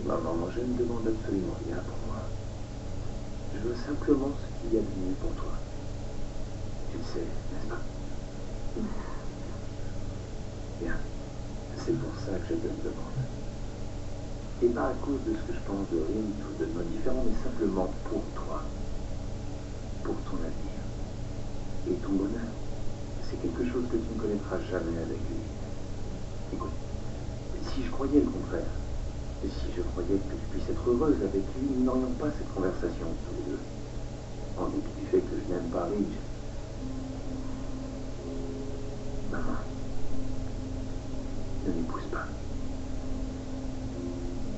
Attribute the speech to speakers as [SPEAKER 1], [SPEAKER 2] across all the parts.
[SPEAKER 1] Maman, je ne demande absolument rien pour moi. Je veux simplement ce qu'il y a de mieux pour toi. Tu le sais, n'est-ce pas? Bien. C'est pour ça que je te le demande. Et pas à cause de ce que je pense de Rin ou de nos différents, mais simplement pour toi. Pour ton avenir. Et ton bonheur. C'est quelque chose que tu ne connaîtras jamais avec lui. Écoute, si je croyais le contraire, et si je croyais que tu puisses être heureuse avec lui, nous n'aurions pas cette conversation tous les deux. En dépit du fait que je n'aime pas Ridge. Maman, ne m'épouse pas.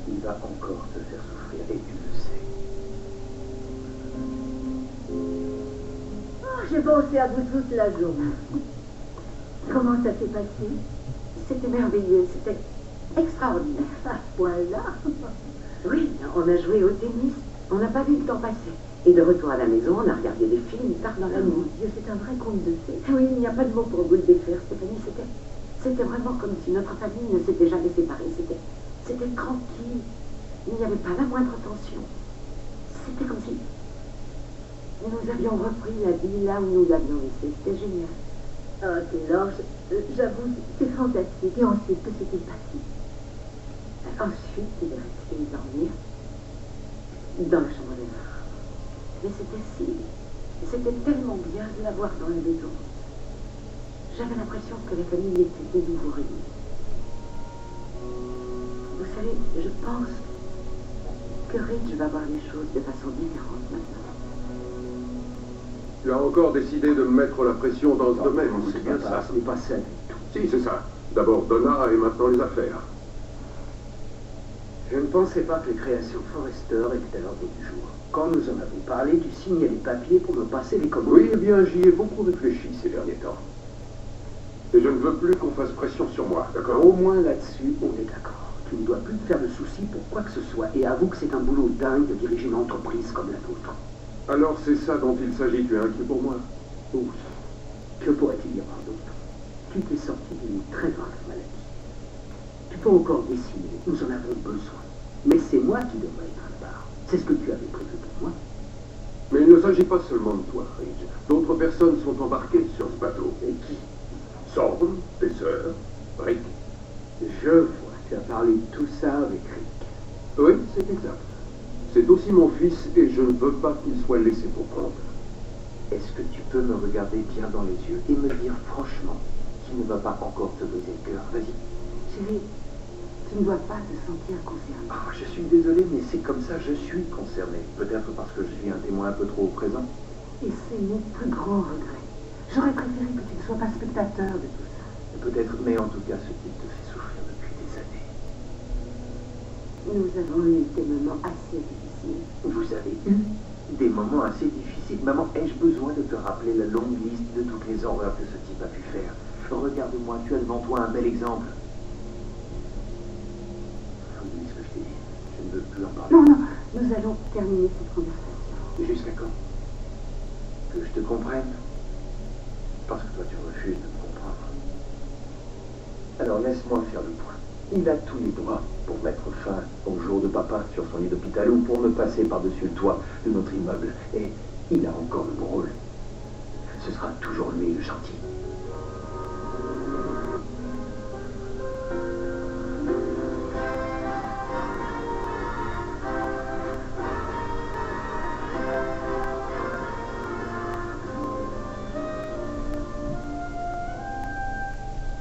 [SPEAKER 1] Il va encore te faire souffrir et tu le sais.
[SPEAKER 2] Oh, j'ai pensé à vous toute la journée. Comment ça s'est passé?
[SPEAKER 3] C'était merveilleux, c'était extraordinaire.
[SPEAKER 2] À ce point-là?
[SPEAKER 3] Oui, on a joué au tennis, on n'a pas vu le temps passer. Et de retour à la maison, on a regardé des films tard dans la
[SPEAKER 2] Oh
[SPEAKER 3] nuit.
[SPEAKER 2] mon Dieu, c'est un vrai conte de fées.
[SPEAKER 3] Oui, il n'y a pas de mots pour vous le décrire, Stéphanie. C'était vraiment comme si notre famille ne s'était jamais séparée. C'était tranquille. Il n'y avait pas la moindre tension. C'était comme si nous avions repris la vie là où nous l'avions laissée. C'était génial.
[SPEAKER 2] Ah, Taylor, j'avoue, c'est fantastique. Et ensuite, que s'est-il passé?
[SPEAKER 3] Ensuite, il est resté dormir dans la chambre de l'air. Mais c'était tellement bien de l'avoir dans la maison. J'avais l'impression que la famille était de nouveau réunie. Vous savez, je pense que Ridge va voir les choses de façon différente maintenant.
[SPEAKER 4] Tu as encore décidé de me mettre la pression dans ce domaine, c'est bien ça.
[SPEAKER 1] Ce n'est pas ça du tout.
[SPEAKER 4] Si, c'est ça. D'abord Donna et maintenant les affaires.
[SPEAKER 1] Je ne pensais pas que les créations Forrester étaient à l'ordre du jour. Quand nous en avons parlé, tu signais les papiers pour me passer les commandes.
[SPEAKER 4] Oui, eh bien, j'y ai beaucoup réfléchi ces derniers temps. Et je ne veux plus qu'on fasse pression sur moi, d'accord?
[SPEAKER 1] Au moins là-dessus, on est d'accord. Tu ne dois plus te faire de soucis pour quoi que ce soit. Et avoue que c'est un boulot dingue de diriger une entreprise comme la nôtre.
[SPEAKER 4] Alors c'est ça dont il s'agit, tu es inquiet pour moi?
[SPEAKER 1] Oui. Que pourrait-il y avoir d'autre? Tu t'es sorti d'une très grave maladie. Tu peux encore dessiner, nous en avons besoin. Mais c'est moi qui devrais être à la barre. C'est ce que tu avais prévu pour moi.
[SPEAKER 4] Mais il ne s'agit pas seulement de toi, Ridge. D'autres personnes sont embarquées sur ce bateau.
[SPEAKER 1] Et qui?
[SPEAKER 4] Sorn, tes sœurs, Rick.
[SPEAKER 1] Je vois, tu as parlé de tout ça avec Rick.
[SPEAKER 4] Oui, c'est exact. C'est aussi mon fils et je ne veux pas qu'il soit laissé pour compte.
[SPEAKER 1] Est-ce que tu peux me regarder bien dans les yeux et me dire franchement qu'il ne va pas encore te briser le cœur? Vas-y.
[SPEAKER 3] Chérie, tu ne dois pas te sentir concerné.
[SPEAKER 1] Ah, je suis désolé, mais c'est comme ça, je suis concerné. Peut-être parce que je suis un témoin un peu trop présent.
[SPEAKER 3] Et c'est mon plus grand regret. J'aurais préféré que tu ne sois pas spectateur de tout ça.
[SPEAKER 1] Peut-être, mais en tout cas, ce qui te fait souffrir depuis des années.
[SPEAKER 3] Nous avons eu des moments assez difficiles.
[SPEAKER 1] Vous avez eu des moments assez difficiles. Maman, ai-je besoin de te rappeler la longue liste de toutes les horreurs que ce type a pu faire? Regarde-moi, tu as devant toi un bel exemple. Oublie ce que je t'ai dit. Je ne veux plus en parler.
[SPEAKER 3] Non, non, nous allons terminer cette conversation.
[SPEAKER 1] Jusqu'à quand? Que je te comprenne? Parce que toi, tu refuses de me comprendre. Alors laisse-moi faire le point. Il a tous les droits pour mettre fin au jour de papa sur son lit d'hôpital ou pour me passer par-dessus le toit de notre immeuble. Et il a encore le bon rôle. Ce sera toujours lui le gentil.